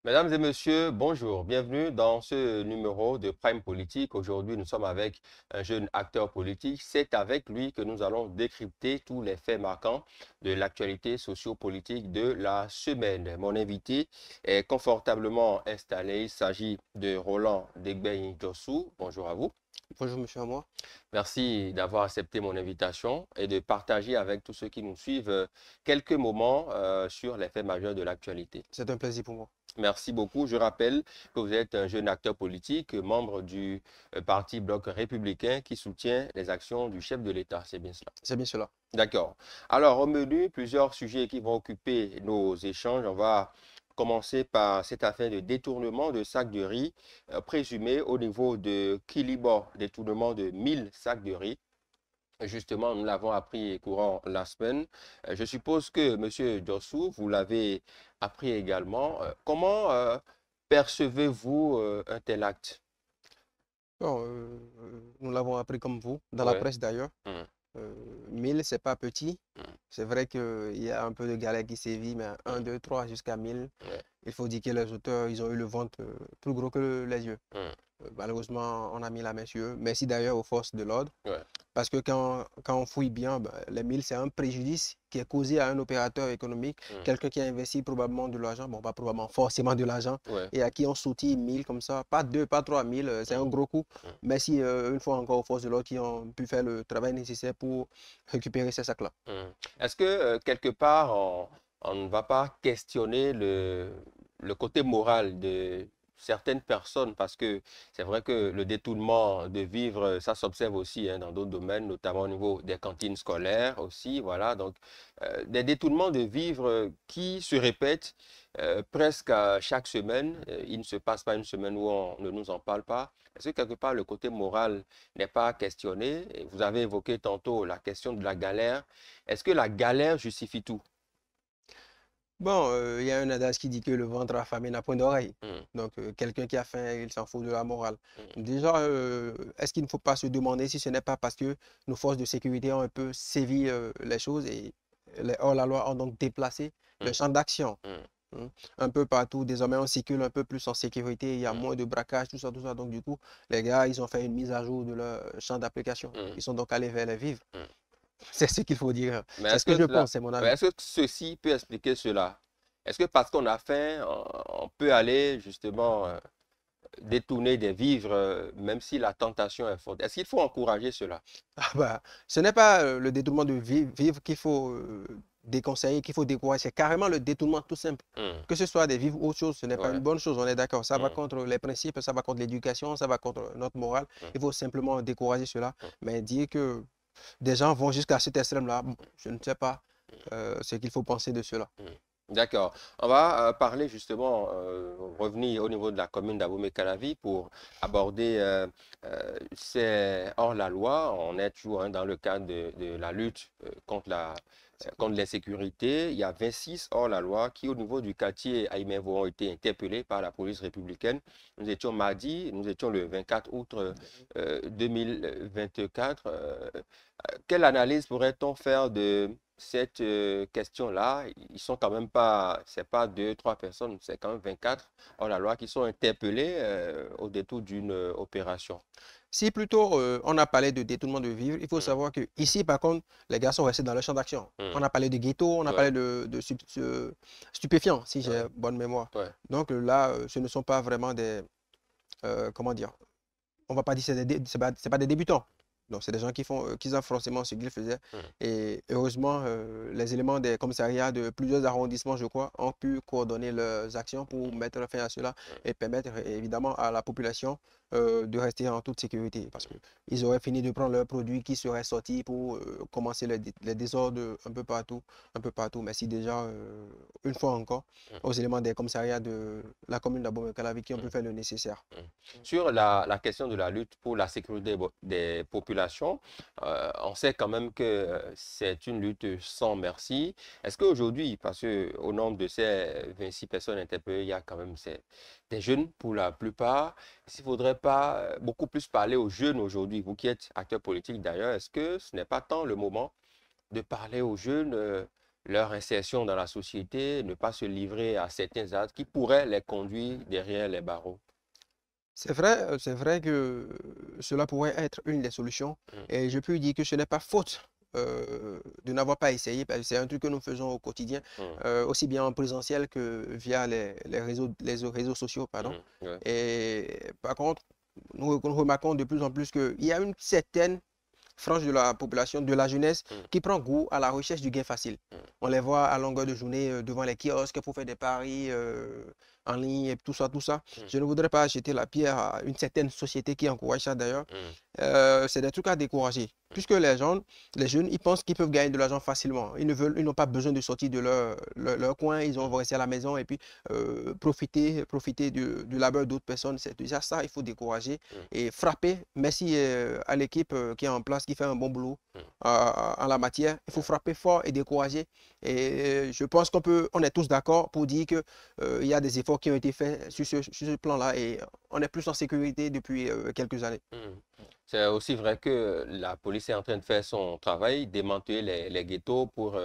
Mesdames et messieurs, bonjour. Bienvenue dans ce numéro de Prime Politique. Aujourd'hui, nous sommes avec un jeune acteur politique. C'est avec lui que nous allons décrypter tous les faits marquants de l'actualité sociopolitique de la semaine. Mon invité est confortablement installé. Il s'agit de Roland Degbeyin-Djossou. Bonjour à vous. Bonjour, monsieur Amour. Merci d'avoir accepté mon invitation et de partager avec tous ceux qui nous suivent quelques moments sur les faits majeurs de l'actualité. C'est un plaisir pour moi. Merci beaucoup. Je rappelle que vous êtes un jeune acteur politique, membre du parti Bloc républicain qui soutient les actions du chef de l'État. C'est bien cela. C'est bien cela. D'accord. Alors, au menu, plusieurs sujets qui vont occuper nos échanges. On va commencer par cette affaire de détournement de sacs de riz présumé au niveau de Kilibo, détournement de 1000 sacs de riz. Justement, nous l'avons appris courant la semaine. Je suppose que, Monsieur Djossou, vous l'avez appris également. Comment percevez-vous un tel acte? Bon, nous l'avons appris comme vous, dans la Ouais. presse d'ailleurs. Mm, 1000, c'est pas petit. mm, C'est vrai qu'il y a un peu de galère qui sévit, mais un, mm, 2, 3 jusqu'à 1000. ouais, Il faut dire que les auteurs, ils ont eu le ventre plus gros que les yeux. mm, Malheureusement, on a mis la main sur eux. Merci d'ailleurs aux forces de l'ordre. ouais, Parce que quand on fouille bien, ben, les 1000, c'est un préjudice qui est causé à un opérateur économique, mm, quelqu'un qui a investi probablement de l'argent, bon, pas probablement, forcément de l'argent, ouais, et à qui on soutient 1000 comme ça, pas 2, pas 3000, c'est un mm, gros coup. mm, Merci une fois encore aux forces de l'ordre qui ont pu faire le travail nécessaire pour récupérer ces sacs-là. mm. Est-ce que quelque part, on ne va pas questionner le côté moral de certaines personnes parce que c'est vrai que le détournement de vivres, ça s'observe aussi hein, dans d'autres domaines, notamment au niveau des cantines scolaires aussi, voilà. Donc, des détournements de vivres qui se répètent presque à chaque semaine. Il ne se passe pas une semaine où on ne nous en parle pas. Est-ce que quelque part le côté moral n'est pas questionné? Et vous avez évoqué tantôt la question de la galère. Est-ce que la galère justifie tout? Bon, il y a un adage qui dit que le ventre affamé n'a point d'oreille. Mm, Donc, quelqu'un qui a faim, il s'en fout de la morale. mm, Déjà, est-ce qu'il ne faut pas se demander si ce n'est pas parce que nos forces de sécurité ont un peu sévi les choses et les hors-la-loi ont donc déplacé le mm, champ d'action, mm, hein. Un peu partout, désormais, on circule un peu plus en sécurité, il y a mm, moins de braquage, tout ça, tout ça. Donc, du coup, les gars, ils ont fait une mise à jour de leur champ d'application. mm, Ils sont donc allés vers les vivres. mm. C'est ce qu'il faut dire. Mais C'est ce que je pense, c'est mon ouais, avis. est-ce que ceci peut expliquer cela? Est-ce que parce qu'on a faim, on peut aller justement détourner des vivres, même si la tentation est forte? Est-ce qu'il faut encourager cela? Ah bah, ce n'est pas le détournement de vivre qu'il faut déconseiller, qu'il faut décourager. C'est carrément le détournement tout simple. Mm, Que ce soit des vivres ou autre chose, ce n'est pas une ouais, bonne chose, on est d'accord. Ça va mm, contre les principes, ça va contre l'éducation, ça va contre notre morale. mm, Il faut simplement décourager cela. mm, Mais dire que des gens vont jusqu'à cet extrême-là, bon, je ne sais pas mm. ce qu'il faut penser de cela. Mm. D'accord. On va parler justement, revenir au niveau de la commune d'Abomey-Calavi pour aborder ces hors-la-loi. On est toujours hein, dans le cadre de la lutte contre l'insécurité. Il y a 26 hors-la-loi qui, au niveau du quartier Aïmevo, ont été interpellés par la police républicaine. Nous étions mardi, nous étions le 24 août 2024. Quelle analyse pourrait-on faire de cette question-là? Ils sont quand même pas, c'est pas deux, trois personnes, c'est quand même 24 hors-la-loi qui sont interpellés au détour d'une opération. Si plutôt on a parlé de détournement de vivre, il faut Mm, savoir que ici, par contre, les gars sont restés dans leur champ d'action. mm, On a parlé de ghetto, on a ouais, parlé de stupéfiants, si j'ai ouais, bonne mémoire. ouais, Donc là, ce ne sont pas vraiment des, comment dire, on va pas dire que c'est pas des débutants. Donc c'est des gens qui savent forcément ce qu'ils faisaient. mm, Et heureusement, les éléments des commissariats de plusieurs arrondissements, je crois, ont pu coordonner leurs actions pour mettre fin à cela mm, et permettre évidemment à la population de rester en toute sécurité. Parce qu'ils auraient fini de prendre leurs produits qui seraient sortis pour commencer les désordres un peu partout, un peu partout. Merci déjà, une fois encore, mm, aux éléments des commissariats de la commune d'Abomey-Calavi qui ont pu mm. faire le nécessaire. Mm. Sur la question de la lutte pour la sécurité des populations, on sait quand même que c'est une lutte sans merci. Est-ce qu'aujourd'hui, parce qu'au nombre de ces 26 personnes interpellées, il y a quand même des jeunes pour la plupart, s'il ne faudrait pas beaucoup plus parler aux jeunes aujourd'hui, vous qui êtes acteur politique d'ailleurs, est-ce que ce n'est pas tant le moment de parler aux jeunes, leur insertion dans la société, ne pas se livrer à certains actes qui pourraient les conduire derrière les barreaux. C'est vrai que cela pourrait être une des solutions. Mm, Et je peux dire que ce n'est pas faute de n'avoir pas essayé, parce que c'est un truc que nous faisons au quotidien, mm, aussi bien en présentiel que via les réseaux sociaux, pardon. ouais, Et par contre, nous remarquons de plus en plus qu'il y a une certaine frange de la population, de la jeunesse, mm, qui prend goût à la recherche du gain facile. mm, On les voit à longueur de journée devant les kiosques pour faire des paris en ligne et tout ça, tout ça. mm, Je ne voudrais pas jeter la pierre à une certaine société qui encourage ça d'ailleurs. mm, C'est des trucs à décourager. mm, Puisque les jeunes, ils pensent qu'ils peuvent gagner de l'argent facilement. Ils n'ont pas besoin de sortir de leur coin. Ils vont mm, rester à la maison et puis profiter du labeur d'autres personnes. C'est déjà ça, il faut décourager mm, et frapper. Merci à l'équipe qui est en place, qui fait un bon boulot mm, en la matière. Il faut frapper fort et décourager. Et je pense on est tous d'accord pour dire que il y a des efforts qui ont été faits sur ce plan-là et on est plus en sécurité depuis quelques années. mm. C'est aussi vrai que la police est en train de faire son travail, démanteler les ghettos pour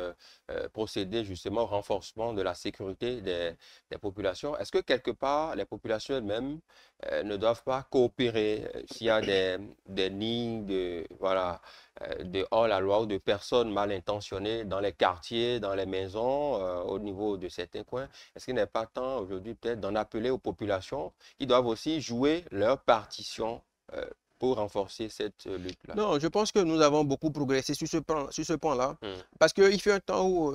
procéder justement au renforcement de la sécurité des populations. Est-ce que quelque part, les populations elles-mêmes ne doivent pas coopérer s'il y a des nids voilà, de hors-la-loi ou de personnes mal intentionnées dans les quartiers, dans les maisons, au niveau de certains coins? Est-ce qu'il n'est pas temps aujourd'hui peut-être d'en appeler aux populations qui doivent aussi jouer leur partition euh, pour renforcer cette lutte-là? Non, je pense que nous avons beaucoup progressé sur ce point-là. Mm, Parce qu'il fut un temps où,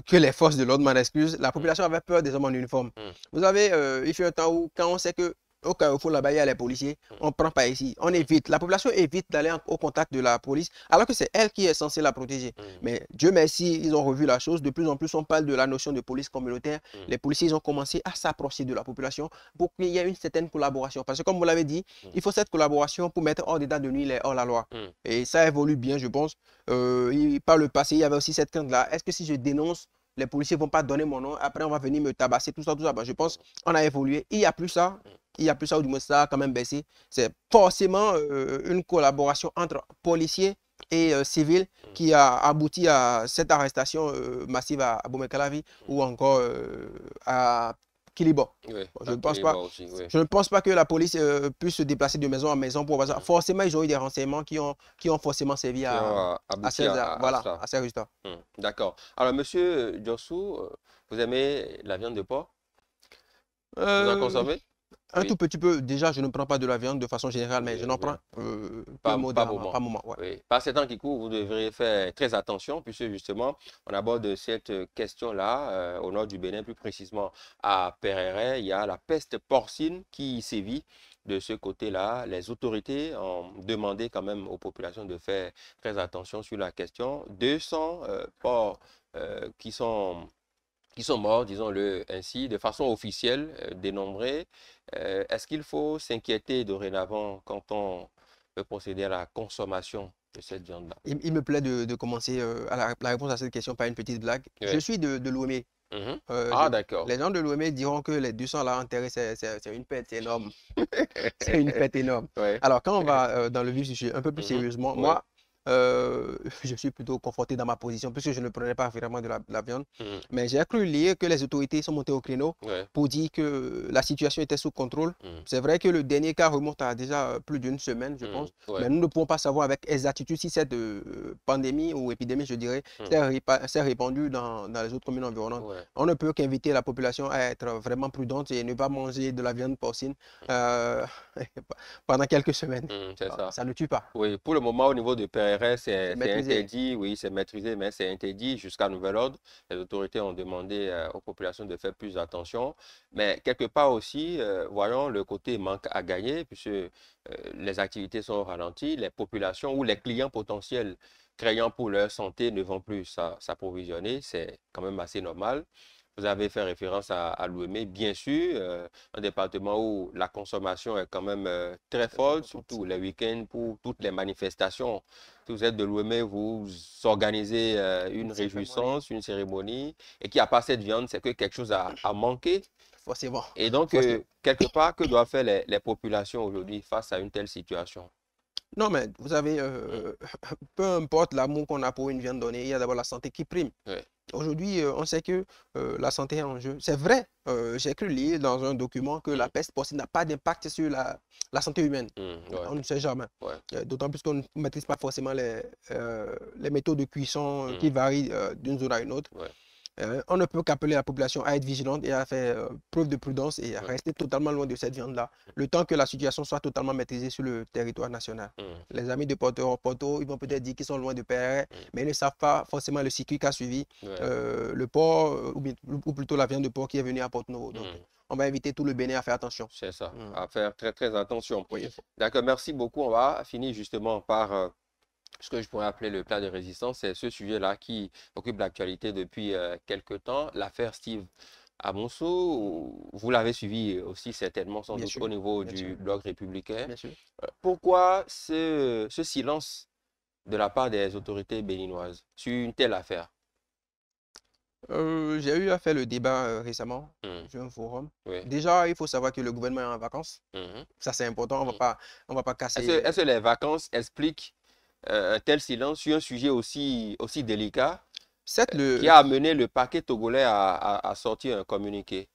que les forces de l'ordre, m'en excuse, la mm, population avait peur des hommes en uniforme. mm, Vous avez, il fut un temps où, quand on sait que au carrefour là-bas, il y a les policiers, mm, on ne prend pas ici. On mm, évite. La population évite d'aller au contact de la police, alors que c'est elle qui est censée la protéger. mm, Mais Dieu merci, ils ont revu la chose. De plus en plus, on parle de la notion de police communautaire. mm, Les policiers ils ont commencé à s'approcher de la population pour qu'il y ait une certaine collaboration. Parce que, comme vous l'avez dit, mm, il faut cette collaboration pour mettre hors d'état de nuire les hors-la-loi. mm, Et ça évolue bien, je pense. Par le passé, il y avait aussi cette crainte-là. Est-ce que si je dénonce, les policiers ne vont pas donner mon nom, après on va venir me tabasser, tout ça, tout ça. Ben, je pense qu'on a évolué. Il n'y a plus ça. Il n'y a plus ça, ou du moins ça a quand même baissé. C'est forcément une collaboration entre policiers et civils mm, qui a abouti à cette arrestation massive à Boumé-Calavi mm. ou encore à Kilibo. Oui, Bon, à Kéléba aussi, oui. je ne pense pas que la police puisse se déplacer de maison en maison pour voir ça. Mm. Forcément, ils ont eu des renseignements qui ont forcément servi Qui ont à abouti ces, à voilà, cela. à ces résultats. Mm, d'accord. Alors, monsieur Diossou, vous aimez la viande de porc? Vous en Euh, consommez? un Oui, tout petit peu, déjà, je ne prends pas de la viande de façon générale, mais oui, je n'en oui. prends que Pas modérément, moment. par moment. Ouais. Oui. Par ces temps qui courent, vous devrez faire très attention, puisque justement, on aborde cette question-là au nord du Bénin, plus précisément à Pereret. Il y a la peste porcine qui sévit de ce côté-là. Les autorités ont demandé quand même aux populations de faire très attention sur la question. 200 porcs qui sont morts, disons-le ainsi, de façon officielle, dénombrés. Est-ce qu'il faut s'inquiéter dorénavant quand on peut procéder à la consommation de cette viande-là? Il me plaît de commencer la réponse à cette question par une petite blague. Je Oui. suis de l'OME. Mhm. Ah, Les d'accord. gens de l'OME diront que les 200 là enterrés, c'est une perte énorme. C'est une fête énorme. Oui. Alors, quand on va dans le vif du sujet un peu plus Mhm. sérieusement, Oui. moi, je suis plutôt conforté dans ma position puisque je ne prenais pas vraiment de la viande. Mhm. Mais j'ai cru lire que les autorités sont montées au créneau Oui. pour dire que la situation était sous contrôle. Mhm. C'est vrai que le dernier cas remonte à déjà plus d'une semaine, je Mhm. pense. Ouais. Mais nous ne pouvons pas savoir avec exactitude si cette pandémie ou épidémie, je dirais, Mhm. s'est répandue dans les autres communes environnantes. Ouais. On ne peut qu'inviter la population à être vraiment prudente et ne pas manger de la viande porcine euh, pendant quelques semaines. Mhm. C'est ça. Ça ne tue pas. Oui, pour le moment, au niveau de PRS, C'est c'est maîtrisé. interdit. Oui, c'est maîtrisé, mais c'est interdit jusqu'à nouvel ordre. Les autorités ont demandé aux populations de faire plus attention. Mais quelque part aussi, voyons le côté manque à gagner, puisque les activités sont ralenties. Les populations ou les clients potentiels craignant pour leur santé ne vont plus s'approvisionner. C'est quand même assez normal. Vous avez fait référence à l'Ouémé, bien sûr, un département où la consommation est quand même très Très forte, importante. surtout les week-ends pour toutes les manifestations. Si vous êtes de l'Ouémé, vous organisez Une une cérémonie, réjouissance, une cérémonie, et qu'il n'y a pas cette viande, c'est que quelque chose a manqué. forcément. Et donc, Forcément. quelque part, que doivent faire les populations aujourd'hui face à une telle situation? Non, mais vous savez, Mm, peu importe l'amour qu'on a pour une viande donnée, il y a d'abord la santé qui prime. ouais. Aujourd'hui, on sait que la santé est en jeu. C'est vrai, j'ai cru lire dans un document que la Mm, peste porcine n'a pas d'impact sur la santé humaine. ouais, On ne sait jamais. ouais, D'autant plus qu'on ne maîtrise pas forcément les méthodes de cuisson qui mm, varient d'une zone à une autre. ouais, On ne peut qu'appeler la population à être vigilante et à faire preuve de prudence et à ouais, rester totalement loin de cette viande-là, le temps que la situation soit totalement maîtrisée sur le territoire national. mm, Les amis de Porto, ils vont peut-être dire qu'ils sont loin de Perret, mm, mais ils ne savent pas forcément le circuit qu'a suivi ouais, le porc, ou plutôt la viande de porc qui est venue à Porto-Novo. Donc, mm. on va inviter tout le Bénin à faire attention. C'est ça, Mm. à faire très très attention. Oui, il faut. D'accord, merci beaucoup. On va finir justement par ce que je pourrais appeler le plat de résistance. C'est ce sujet-là qui occupe l'actualité depuis quelque temps, l'affaire Steve Amonso. Vous l'avez suivi aussi certainement sans Bien doute sûr, au niveau bien sûr, du blog républicain. bien sûr. Pourquoi ce silence de la part des autorités béninoises sur une telle affaire? J'ai eu à faire le débat récemment Hmm, sur un forum. oui. Déjà, il faut savoir que le gouvernement est en vacances. Mhm, Ça, c'est important. hmm. On va pas Est-ce, casser. est-ce que les vacances expliquent un tel silence sur un sujet aussi délicat Certes, qui a amené le parquet togolais à sortir un communiqué?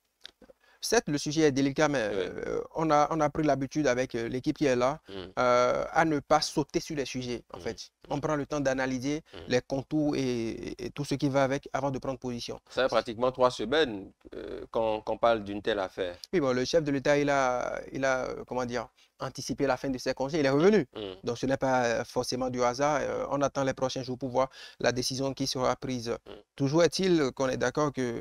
certes, le sujet est délicat, mais Oui. on a pris l'habitude avec l'équipe qui est là Hmm, à ne pas sauter sur les sujets, en hmm, fait. On prend le temps d'analyser hmm. les contours et tout ce qui va avec avant de prendre position. Ça fait pratiquement 3 semaines qu'on parle d'une telle affaire. Oui, bon, le chef de l'État, comment dire, anticipé la fin de ses congés, il est revenu. Hmm, Donc, ce n'est pas forcément du hasard. On attend les prochains jours pour voir la décision qui sera prise. hmm. Toujours est-il qu'on est d'accord qu'il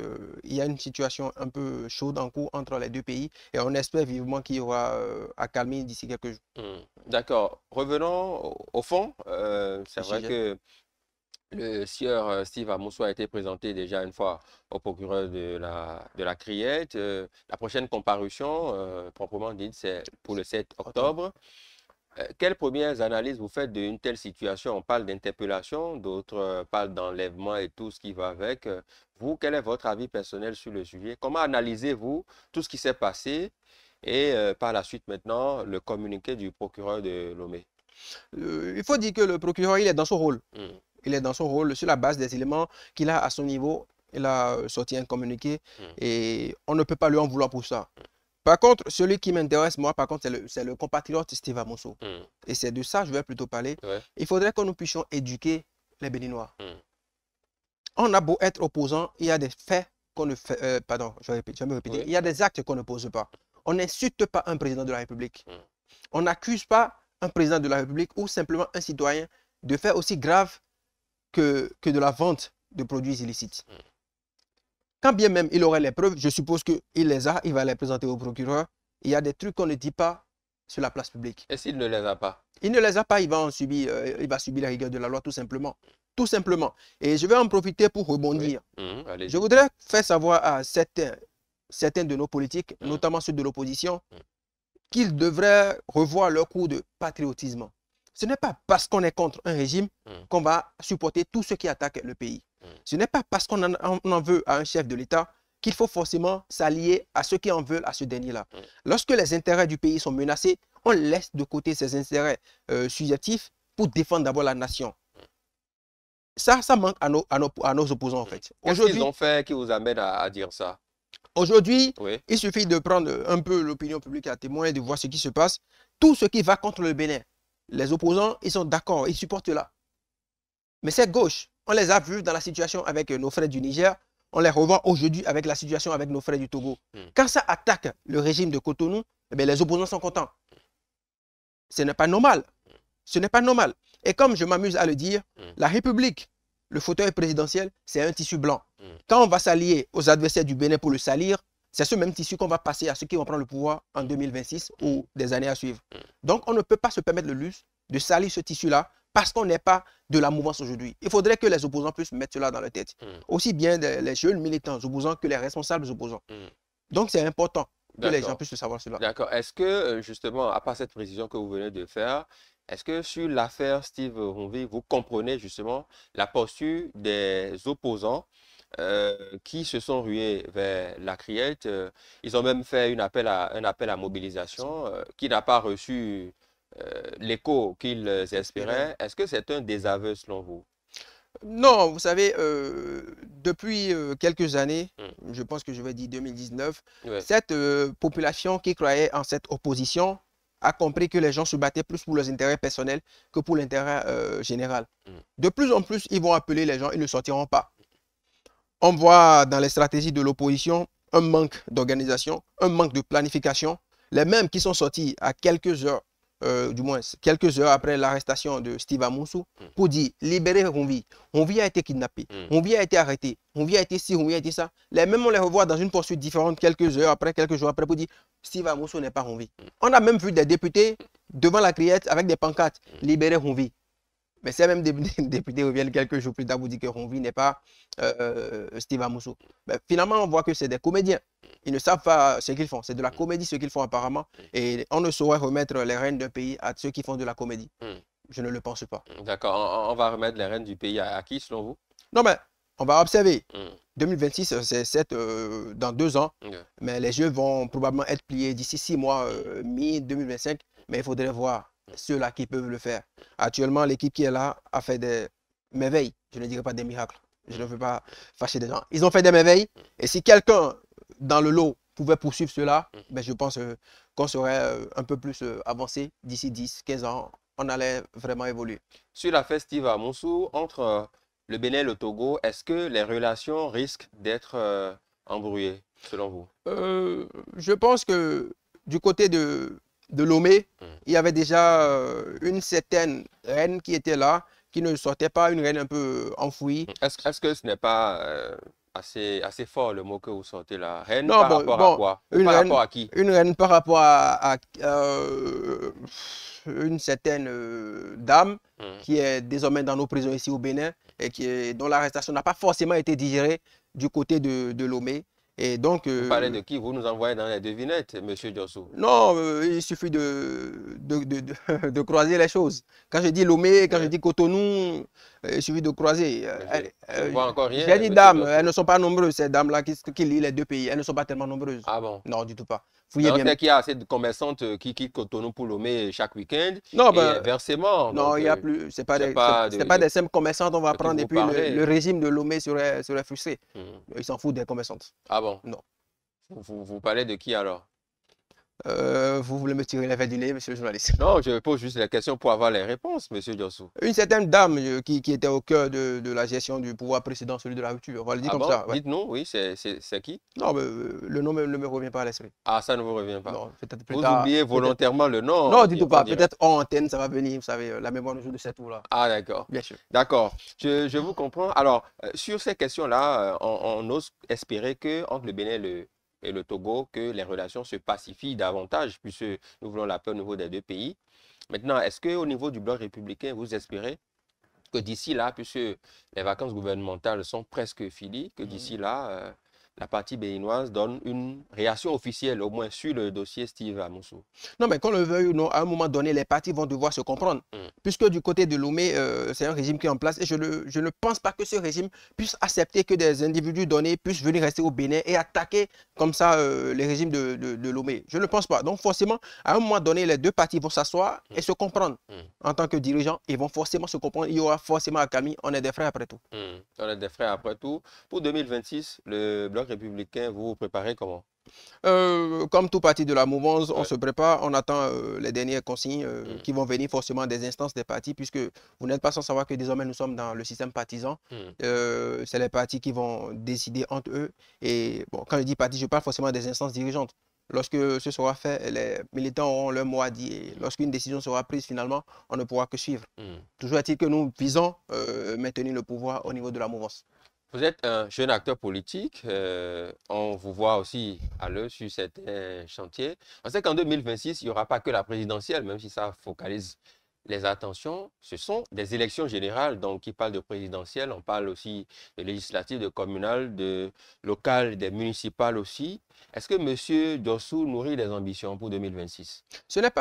y a une situation un peu chaude en cours entre les deux pays et on espère vivement qu'il y aura à calmer d'ici quelques jours Hmm. D'accord. Revenons au fond. C'est le vrai sujet. que le sieur Steve Amousou a été présenté déjà une fois au procureur de la Criette. La prochaine comparution, proprement dite, c'est pour le 7 Octobre. octobre. Quelles premières analyses vous faites d'une telle situation? On parle d'interpellation, d'autres parlent d'enlèvement et tout ce qui va avec. Vous, quel est votre avis personnel sur le sujet? Comment analysez-vous tout ce qui s'est passé et par la suite maintenant le communiqué du procureur de Lomé? Il faut dire que le procureur, il est dans son rôle. Hmm, Il est dans son rôle sur la base des éléments qu'il a à son niveau. Il a sorti un communiqué hmm, et on ne peut pas lui en vouloir pour ça. Par contre, celui qui m'intéresse, moi, par contre, c'est le compatriote Steve Amosso. hmm, Et c'est de ça que je vais plutôt parler. ouais, Il faudrait que nous puissions éduquer les Béninois. hmm, On a beau être opposant, il y a des faits qu'on ne fait. Pardon, je vais me répéter. oui, Il y a des actes qu'on ne pose pas. On n'insulte pas un président de la République. hmm, On n'accuse pas un président de la République ou simplement un citoyen de faits aussi graves que de la vente de produits illicites. hmm. Quand bien même il aurait les preuves, je suppose qu'il les a, il va les présenter au procureur. Il y a des trucs qu'on ne dit pas sur la place publique. Et s'il ne les a pas? Il ne les a pas, il va subir la rigueur de la loi tout simplement. Tout simplement. Et je vais en profiter pour Oui, rebondir. Je allez-y. voudrais faire savoir à certains de nos politiques, Hmm, notamment ceux de l'opposition, hmm, qu'ils devraient revoir leur cours de patriotisme. Ce n'est pas parce qu'on est contre un régime hmm, qu'on va supporter tout ce qui attaque le pays. hmm, Ce n'est pas parce on en veut à un chef de l'État qu'il faut forcément s'allier à ceux qui en veulent à ce dernier-là. hmm. Lorsque les intérêts du pays sont menacés, on laisse de côté ces intérêts subjectifs pour défendre d'abord la nation. Ça manque à nos opposants en fait. Qu'est-ce qu'ils ont fait qui vous amène à dire ça? Aujourd'hui, Oui. il suffit de prendre un peu l'opinion publique à témoin et de voir ce qui se passe. Tout ce qui va contre le Bénin, les opposants, ils sont d'accord, ils supportent cela. Mais cette gauche, on les a vus dans la situation avec nos frères du Niger, on les revoit aujourd'hui avec la situation avec nos frères du Togo. Hmm. Quand ça attaque le régime de Cotonou, eh bien, les opposants sont contents. Ce n'est pas normal. Ce n'est pas normal. Et comme je m'amuse à le dire, la République, le fauteuil présidentiel, c'est un tissu blanc. Quand on va s'allier aux adversaires du Bénin pour le salir, c'est ce même tissu qu'on va passer à ceux qui vont prendre le pouvoir en 2026 ou des années à suivre. Donc, on ne peut pas se permettre le luxe de salir ce tissu-là parce qu'on n'est pas de la mouvance aujourd'hui. Il faudrait que les opposants puissent mettre cela dans leur tête. Aussi bien les jeunes militants opposants que les responsables opposants. Donc, c'est important que les gens puissent le savoir cela. D'accord. Est-ce que, justement, à part cette précision que vous venez de faire, est-ce que sur l'affaire Steve Ronvi, vous comprenez justement la posture des opposants qui se sont rués vers la Criette? Ils ont même fait un appel à mobilisation qui n'a pas reçu l'écho qu'ils espéraient. Est-ce que c'est un désaveu selon vous? Non, vous savez, depuis quelques années, Hmm. je pense que je vais dire 2019, Ouais. cette population qui croyait en cette opposition a compris que les gens se battaient plus pour leurs intérêts personnels que pour l'intérêt général. Hmm. De plus en plus, ils vont appeler les gens, ils ne sortiront pas. On voit dans les stratégies de l'opposition un manque d'organisation, un manque de planification. Les mêmes qui sont sortis à quelques heures, du moins quelques heures après l'arrestation de Steve Amoussou, Hmm. pour dire libérer Honvi. Honvi a été kidnappé, Hmm. Honvi a été arrêté, Honvi a été ci, Honvi a été ça. Les mêmes, on les revoit dans une poursuite différente quelques heures après, quelques jours après, pour dire Steve Amoussou n'est pas Honvi. On a même vu des députés devant la criette avec des pancartes libérer Honvi. Mais ces mêmes députés reviennent quelques jours plus tard pour dire que Ronvi n'est pas Steve Amoussou. Mais finalement, on voit que c'est des comédiens. Ils ne savent pas ce qu'ils font. C'est de la comédie ce qu'ils font apparemment. Et on ne saurait remettre les rênes d'un pays à ceux qui font de la comédie. Hmm. Je ne le pense pas. D'accord. On va remettre les rênes du pays à qui, selon vous? Non, mais on va observer. Hmm. 2026, c'est dans 2 ans. Ok. Mais les jeux vont probablement être pliés d'ici 6 mois, mi-2025. Mais il faudrait voir ceux-là qui peuvent le faire. Actuellement, l'équipe qui est là a fait des merveilles. Je ne dirais pas des miracles. Je ne veux pas fâcher des gens. Ils ont fait des merveilles. Et si quelqu'un dans le lot pouvait poursuivre cela, ben je pense qu'on serait un peu plus avancé d'ici 10, 15 ans. On allait vraiment évoluer. Sur la festive à Moussou, entre le Bénin et le Togo, est-ce que les relations risquent d'être embrouillées, selon vous? Je pense que du côté de Lomé, Hmm. il y avait déjà une certaine reine qui était là, qui ne sortait pas, une reine un peu enfouie. Est-ce que ce n'est pas assez fort le mot que vous sortez là? Reine Non, par bon, rapport à bon, quoi? Ou par rapport à qui? une reine par rapport à, une certaine dame Hmm. qui est désormais dans nos prisons ici au Bénin et dont l'arrestation n'a pas forcément été digérée du côté de Lomé. Et donc, Vous parlez de qui? Vous nous envoyez dans les devinettes, monsieur Diossou. non, il suffit de croiser les choses. Quand je dis Lomé, quand je Ouais. dis Cotonou, il suffit de croiser. Mais je ne vois encore J'ai rien, dit monsieur dames, elles Diossou. ne sont pas nombreuses, ces dames-là qui lient les deux pays. Elles ne sont pas tellement nombreuses. Ah bon? Non, du tout pas. Mais Fouillez on bien. sait qu'il y a assez de commerçantes qui quittent Cotonou pour Lomé chaque week-end Non, et ben, inversement. non, Donc, il y a plus. je ne sais pas C'est pas de des simples commerçantes, on va qui prendre et vous puis le parlez. régime de Lomé serait frustré. Hmm. Ils s'en foutent des commerçantes. Ah bon? Non. Vous parlez de qui alors? Vous voulez me tirer les verres du nez, monsieur le journaliste? Non, je pose juste la question pour avoir les réponses, monsieur Diossou. Une certaine dame qui était au cœur de la gestion du pouvoir précédent, celui de la rupture. On va le dire Ah comme bon? ça. Ouais. Dites-nous, oui, c'est qui? Non, mais, le nom ne me revient pas à l'esprit. Ah, ça ne vous revient pas. Non, peut-être plus Vous tard. oubliez Peut-être. volontairement le Non, nom, du tout on pas. dirait. Peut-être en antenne, ça va venir. Vous savez, la mémoire nous joue de cette tour-là. Ah, d'accord. Bien sûr. D'accord. Je vous comprends. Alors, sur ces questions-là, on ose espérer que entre le Bénin et le Togo, que les relations se pacifient davantage, puisque nous voulons la paix au niveau des deux pays. Maintenant, est-ce qu'au niveau du bloc républicain, vous espérez que d'ici là, puisque les vacances gouvernementales sont presque finies, que d'ici là, la partie béninoise donne une réaction officielle, au moins sur le dossier Steve Amoussou? Non, mais qu'on le veuille ou non, à un moment donné, les partis vont devoir se comprendre. Hmm. Puisque du côté de Lomé, c'est un régime qui est en place et je ne pense pas que ce régime puisse accepter que des individus donnés puissent venir rester au Bénin et attaquer comme ça les régimes de Lomé. Je ne pense pas. Donc forcément, à un moment donné, les deux partis vont s'asseoir et se comprendre. Hmm. En tant que dirigeants, ils vont forcément se comprendre. Il y aura forcément accalmie. On est des frères après tout. On est des frères après tout. Pour 2026, le bloc républicain, vous vous préparez comment? Comme tout parti de la mouvance, on Ouais. se prépare, on attend les dernières consignes Hmm. qui vont venir forcément des instances des partis, puisque vous n'êtes pas sans savoir que désormais nous sommes dans le système partisan. Hmm. C'est les partis qui vont décider entre eux. Et bon, quand je dis parti, je parle forcément des instances dirigeantes. Lorsque ce sera fait, les militants auront leur mot à dire. Et lorsqu'une décision sera prise finalement, on ne pourra que suivre. Hmm. Toujours est-il que nous visons maintenir le pouvoir au niveau de la mouvance. Vous êtes un jeune acteur politique. On vous voit aussi à l'œuvre sur certains chantiers. On sait qu'en 2026, il n'y aura pas que la présidentielle, même si ça focalise les attentions. Ce sont des élections générales, donc qui parlent de présidentielle. On parle aussi de législatives, de communales, de locales, des municipales aussi. Est-ce que M. Diossou nourrit des ambitions pour 2026? Ce n'est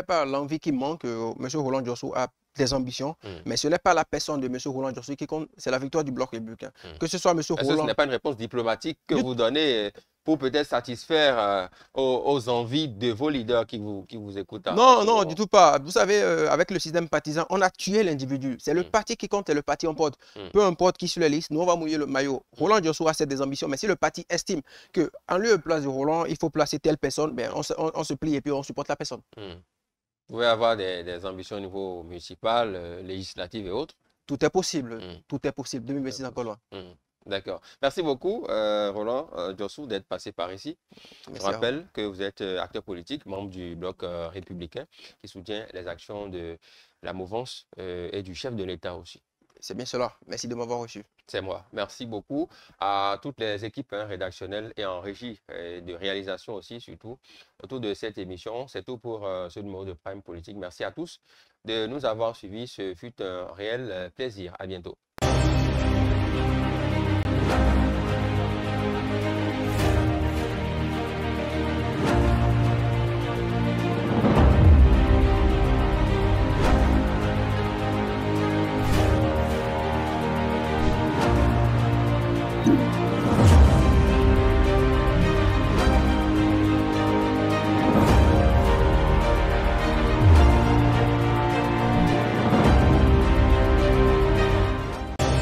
pas l'envie qui manque. M. Roland Diossou a des ambitions, Hmm. mais ce n'est pas la personne de M. Roland Diossou qui compte, c'est la victoire du bloc républicain. Hmm. Que ce soit M. Est-ce que ce Roland, n'est pas une réponse diplomatique que du, vous donnez pour peut-être satisfaire aux envies de vos leaders qui vous écoutent en Non, ce non, du moment. tout pas. Vous savez, avec le système partisan, on a tué l'individu. C'est le Mm, parti qui compte et le parti on porte. mm, Peu importe qui sur la liste, nous on va mouiller le maillot. mm, Roland Diosso a des ambitions, mais si le parti estime qu'en lieu de place de Roland, il faut placer telle personne, ben, mm, on se plie et puis on supporte la personne. mm. Vous pouvez avoir des ambitions au niveau municipal, législatif et autres. Tout est possible. Mm. Tout est possible. Très 2026 encore possible. loin. Mhm. D'accord. Merci beaucoup, Roland Diossou, d'être passé par ici. Je Merci à vous. rappelle que vous êtes acteur politique, membre du bloc républicain, qui soutient les actions de la mouvance et du chef de l'État aussi. C'est bien cela. Merci de m'avoir reçu. C'est moi. Merci beaucoup à toutes les équipes rédactionnelles et en régie et de réalisation aussi, surtout, autour de cette émission. C'est tout pour ce numéro de Prime Politique. Merci à tous de nous avoir suivis. Ce fut un réel plaisir. À bientôt.